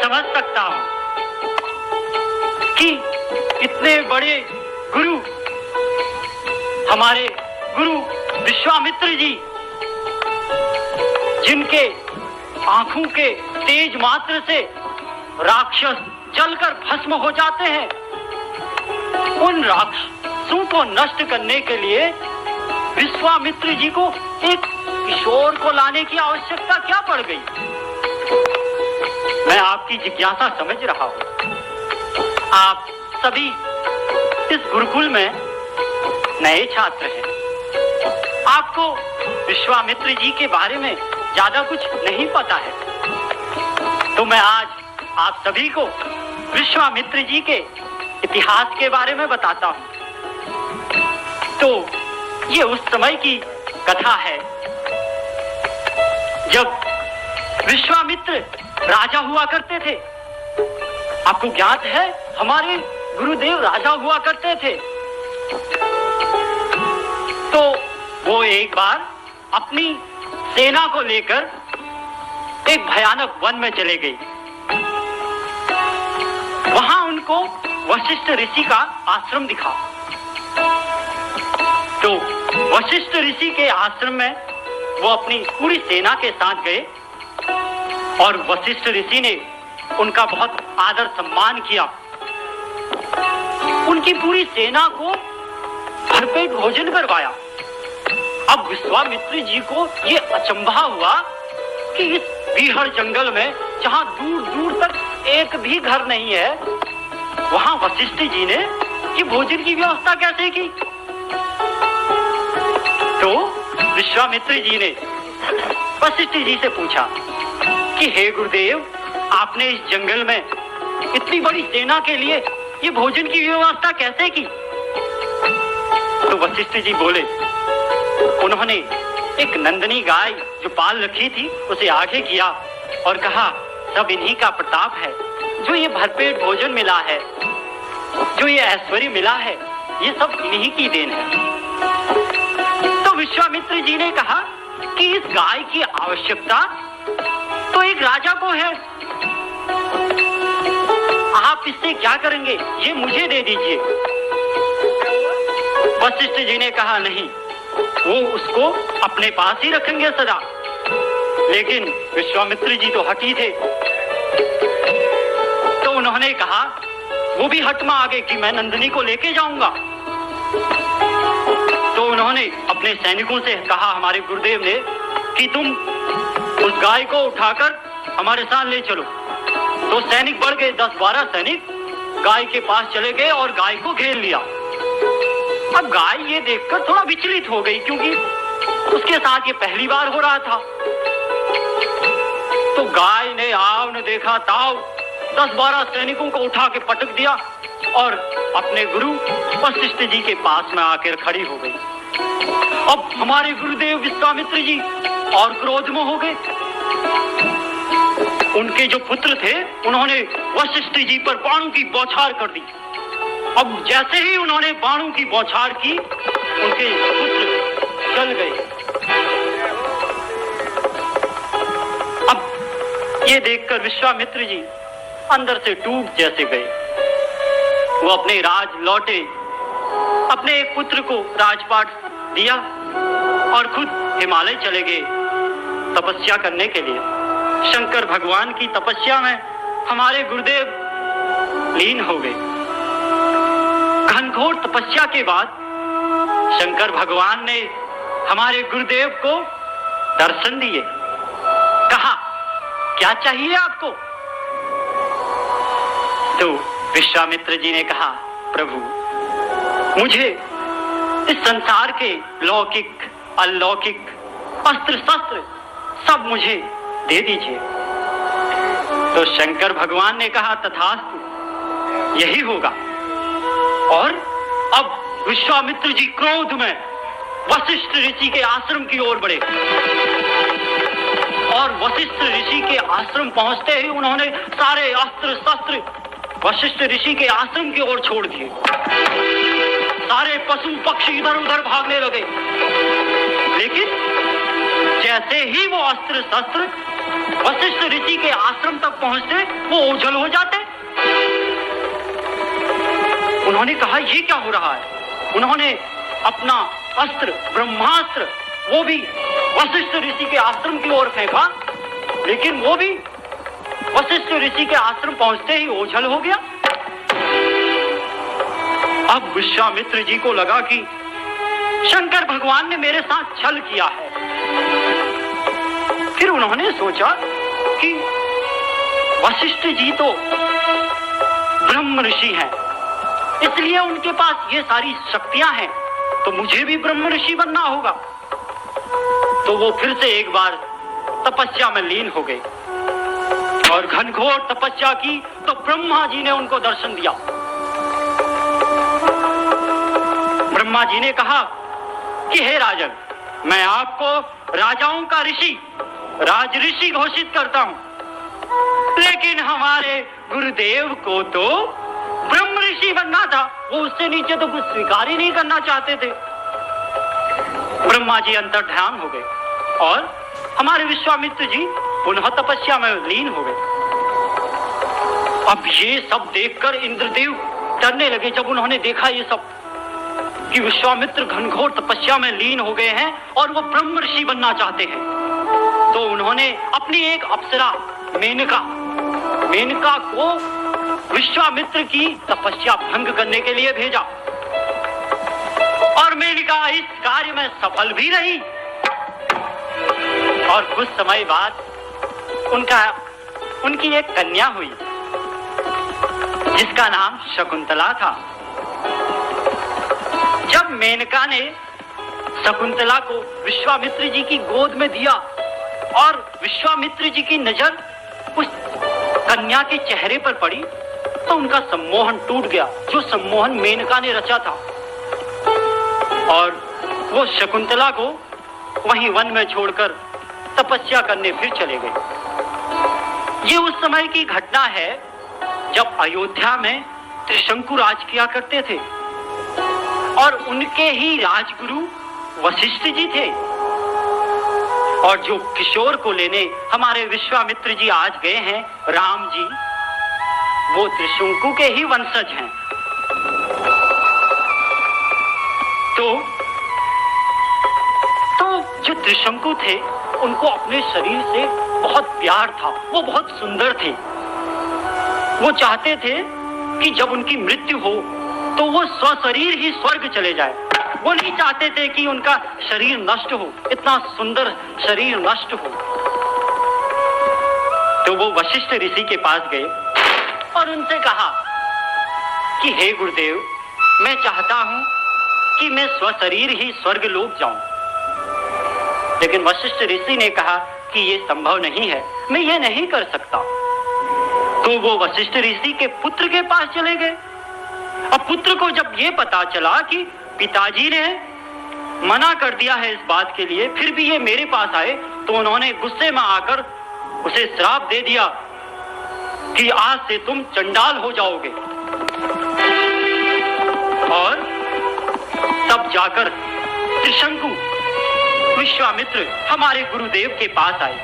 समझ सकता हूं कि इतने बड़े गुरु, हमारे गुरु विश्वामित्र जी, जिनके आंखों के तेज मात्र से राक्षस जलकर भस्म हो जाते हैं, उन राक्षसों को नष्ट करने के लिए विश्वामित्र जी को एक किशोर को लाने की आवश्यकता क्या पड़ गई? मैं आपकी जिज्ञासा समझ रहा हूं। आप सभी इस गुरुकुल में नए छात्र हैं। आपको विश्वामित्र जी के बारे में ज्यादा कुछ नहीं पता है, तो मैं आज आप सभी को विश्वामित्र जी के इतिहास के बारे में बताता हूं। तो ये उस समय की कथा है जब विश्वामित्र राजा हुआ करते थे। आपको ज्ञात है, हमारे गुरुदेव राजा हुआ करते थे। तो वो एक बार अपनी सेना को लेकर एक भयानक वन में चले गए। वहां उनको वशिष्ठ ऋषि का आश्रम दिखा। तो वशिष्ठ ऋषि के आश्रम में वो अपनी पूरी सेना के साथ गए और वशिष्ठ ऋषि ने उनका बहुत आदर सम्मान किया। उनकी पूरी सेना को भरपेट भोजन करवाया। अब विश्वामित्र जी को ये अचंभा हुआ कि इस बीहड़ जंगल में, जहां दूर दूर तक एक भी घर नहीं है, वहां वशिष्ठ जी ने ये भोजन की व्यवस्था कैसे की? तो विश्वामित्र जी ने वशिष्ठ जी से पूछा कि हे गुरुदेव, आपने इस जंगल में इतनी बड़ी सेना के लिए ये भोजन की व्यवस्था कैसे की? तो वशिष्ठ जी बोले, उन्होंने एक नंदनी गाय जो पाल रखी थी उसे आगे किया और कहा, सब इन्हीं का प्रताप है, जो ये भरपेट भोजन मिला है, जो ये ऐश्वर्य मिला है, ये सब इन्हीं की देन है। तो विश्वामित्र जी ने कहा कि इस गाय की आवश्यकता तो एक राजा को है, आप इससे क्या करेंगे? ये मुझे दे दीजिए। वशिष्ठ जी ने कहा, नहीं, वो उसको अपने पास ही रखेंगे सदा। लेकिन विश्वामित्र जी तो हठी थे, तो उन्होंने कहा, वो भी हट में आ गए कि मैं नंदिनी को लेके जाऊंगा। तो उन्होंने अपने सैनिकों से कहा, हमारे गुरुदेव ने, कि तुम उस गाय को उठाकर हमारे साथ ले चलो। तो सैनिक बढ़ गए, 10-12 सैनिक गाय के पास चले गए और गाय को घेर लिया। अब गाय ये देखकर थोड़ा विचलित हो गई, क्योंकि उसके साथ ये पहली बार हो रहा था। तो गाय ने आव न देखा ताव 10-12 सैनिकों को उठा के पटक दिया और अपने गुरु वशिष्ठ जी के पास में आकर खड़ी हो गई। अब हमारे गुरुदेव विश्वामित्र जी और क्रोध में हो गए। उनके जो पुत्र थे, उन्होंने वशिष्ठ जी पर बाणों की बौछार कर दी। अब जैसे ही उन्होंने बाणों की बौछार की, उनके पुत्र जल गए। अब ये देखकर विश्वामित्र जी अंदर से टूट जैसे गए। वो अपने राज लौटे, अपने एक पुत्र को राजपाट दिया और खुद हिमालय चले गए तपस्या करने के लिए। शंकर भगवान की तपस्या में हमारे गुरुदेव लीन हो गए। घनघोर तपस्या के बाद शंकर भगवान ने हमारे गुरुदेव को दर्शन दिए। कहा, क्या चाहिए आपको? तो विश्वामित्र जी ने कहा, प्रभु, मुझे इस संसार के लौकिक अलौकिक अस्त्र शस्त्र सब मुझे दे दीजिए। तो शंकर भगवान ने कहा, तथास्तु, यही होगा। और अब विश्वामित्र जी क्रोध में वशिष्ठ ऋषि के आश्रम की ओर बढ़े और वशिष्ठ ऋषि के आश्रम पहुंचते ही उन्होंने सारे अस्त्र शस्त्र वशिष्ठ ऋषि के आश्रम की ओर छोड़ दिए। सारे पशु पक्षी इधर उधर भागने लगे। लेकिन जैसे ही वो अस्त्र शस्त्र वशिष्ठ ऋषि के आश्रम तक पहुंचते वो ओझल हो जाते। उन्होंने कहा ये क्या हो रहा है। उन्होंने अपना अस्त्र ब्रह्मास्त्र वो भी वशिष्ठ ऋषि के आश्रम की ओर फेंका, लेकिन वो भी वशिष्ठ ऋषि के आश्रम पहुंचते ही ओझल हो गया। अब विश्वामित्र जी को लगा कि शंकर भगवान ने मेरे साथ छल किया है। फिर उन्होंने सोचा कि वशिष्ठ जी तो ब्रह्म ऋषि हैं, इसलिए उनके पास ये सारी शक्तियां हैं, तो मुझे भी ब्रह्म ऋषि बनना होगा। तो वो फिर से एक बार तपस्या में लीन हो गए और घनघोर तपस्या की। तो ब्रह्मा जी ने उनको दर्शन दिया। ब्रह्मा जी ने कहा कि हे राजन, मैं आपको राजाओं का ऋषि राज ऋषि घोषित करता हूं, लेकिन हमारे गुरुदेव को तो ब्रह्म ऋषि बनना था, वो उससे नीचे तो कुछ स्वीकार ही नहीं करना चाहते थे। ब्रह्मा जी अंतर्ध्यान हो गए और हमारे विश्वामित्र जी पुनः तपस्या में लीन हो गए। अब ये सब देखकर इंद्रदेव डरने लगे। जब उन्होंने देखा ये सब कि विश्वामित्र घनघोर तपस्या में लीन हो गए हैं और वो ब्रह्म ऋषि बनना चाहते हैं, तो उन्होंने अपनी एक अप्सरा मेनका को विश्वामित्र की तपस्या भंग करने के लिए भेजा और मेनका इस कार्य में सफल भी रही। और कुछ समय बाद उनकी एक कन्या हुई जिसका नाम शकुंतला था। जब मेनका ने शकुंतला को विश्वामित्र जी की गोद में दिया और विश्वामित्र जी की नजर उस कन्या के चेहरे पर पड़ी, तो उनका सम्मोहन टूट गया, जो सम्मोहन मेनका ने रचा था। और वो शकुंतला को वहीं वन में छोड़कर तपस्या करने फिर चले गए। ये उस समय की घटना है जब अयोध्या में त्रिशंकु राज किया करते थे और उनके ही राजगुरु वशिष्ठ जी थे। और जो किशोर को लेने हमारे विश्वामित्र जी आज गए हैं, राम जी, वो त्रिशंकु के ही वंशज हैं। तो जो त्रिशंकु थे उनको अपने शरीर से बहुत प्यार था, वो बहुत सुंदर थे। वो चाहते थे कि जब उनकी मृत्यु हो तो वो स्वशरीर ही स्वर्ग चले जाए। वो नहीं चाहते थे कि उनका शरीर नष्ट हो, इतना सुंदर शरीर नष्ट हो। तो वो वशिष्ठ ऋषि के पास गए और उनसे कहा कि हे गुरुदेव, मैं चाहता हूं कि मैं स्वशरीर ही स्वर्ग लोक जाऊं। लेकिन वशिष्ठ ऋषि ने कहा कि ये संभव नहीं है, मैं ये नहीं कर सकता। तो वो वशिष्ठ ऋषि के पुत्र के पास चले गए। अब पुत्र को जब ये पता चला कि पिताजी ने मना कर दिया है इस बात के लिए, फिर भी ये मेरे पास आए, तो उन्होंने गुस्से में आकर उसे श्राप दे दिया कि आज से तुम चंडाल हो जाओगे। और तब जाकर त्रिशंकु विश्वामित्र हमारे गुरुदेव के पास आए।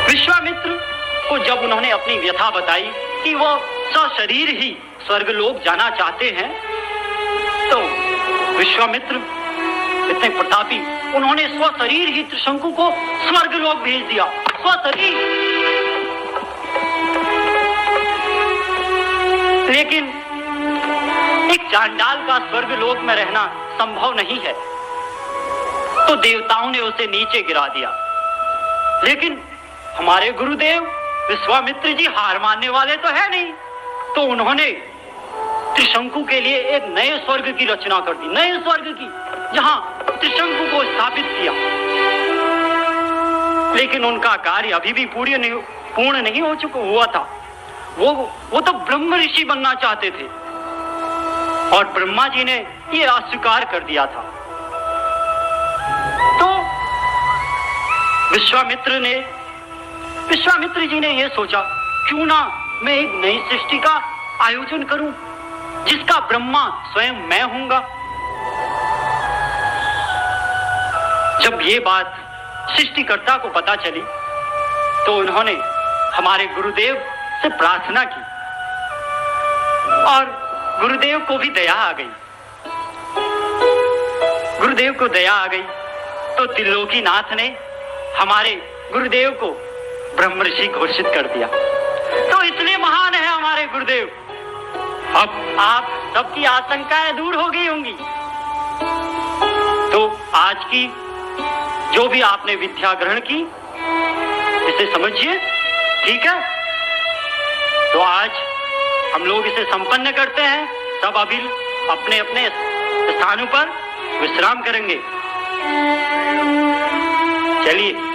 विश्वामित्र को जब उन्होंने अपनी व्यथा बताई कि वो सशरीर ही स्वर्गलोक जाना चाहते हैं, तो विश्वामित्र इतने प्रतापी, उन्होंने स्वशरीर ही त्रिशंकु को स्वर्गलोक भेज दिया। स्वशरीर। लेकिन एक चांडाल का स्वर्गलोक में रहना संभव नहीं है, तो देवताओं ने उसे नीचे गिरा दिया। लेकिन हमारे गुरुदेव विश्वामित्र जी हार मानने वाले तो है नहीं, तो उन्होंने त्रिशंकु के लिए एक नए स्वर्ग की रचना कर दी, नए स्वर्ग की, जहां त्रिशंकु को स्थापित किया। लेकिन उनका कार्य अभी भी पूर्ण नहीं हो चुका हुआ था। वो तो ब्रह्म ऋषि बनना चाहते थे और ब्रह्मा जी ने ये अस्वीकार कर दिया था। तो विश्वामित्र जी ने यह सोचा, क्यों ना मैं एक नई सृष्टि का आयोजन करूं जिसका ब्रह्मा स्वयं मैं हूंगा। जब ये बात सृष्टिकर्ता को पता चली तो उन्होंने हमारे गुरुदेव से प्रार्थना की और गुरुदेव को भी दया आ गई। गुरुदेव को दया आ गई तो त्रिलोकीनाथ ने हमारे गुरुदेव को ब्रह्मर्षि घोषित कर दिया। तो इसलिए महान है हमारे गुरुदेव। अब आप सबकी आशंकाएं दूर हो गई होंगी। तो आज की जो भी आपने विद्या ग्रहण की इसे समझिए, ठीक है? तो आज हम लोग इसे संपन्न करते हैं। सब अभी अपने अपने स्थानों पर विश्राम करेंगे। चलिए।